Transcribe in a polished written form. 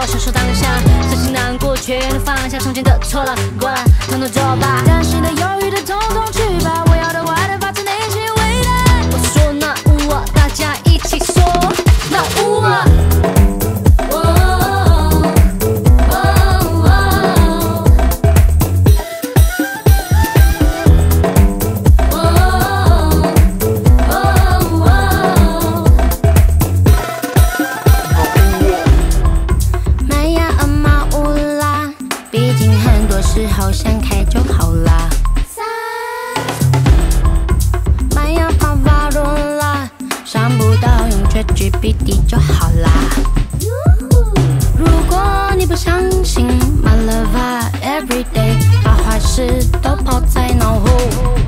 享受当下，伤心难过却能放下从前的错了，过了，统统走吧。担心的、犹豫的，统统去吧。我要的、坏的，发自内心未来。我说那乌啊，大家一起说那乌啊。 时候想开就好啦，麦芽帕瓦罗拉，想不到用 ChatGPT 就好啦。如果你不相信 My love every day， 把坏事都抛在脑后。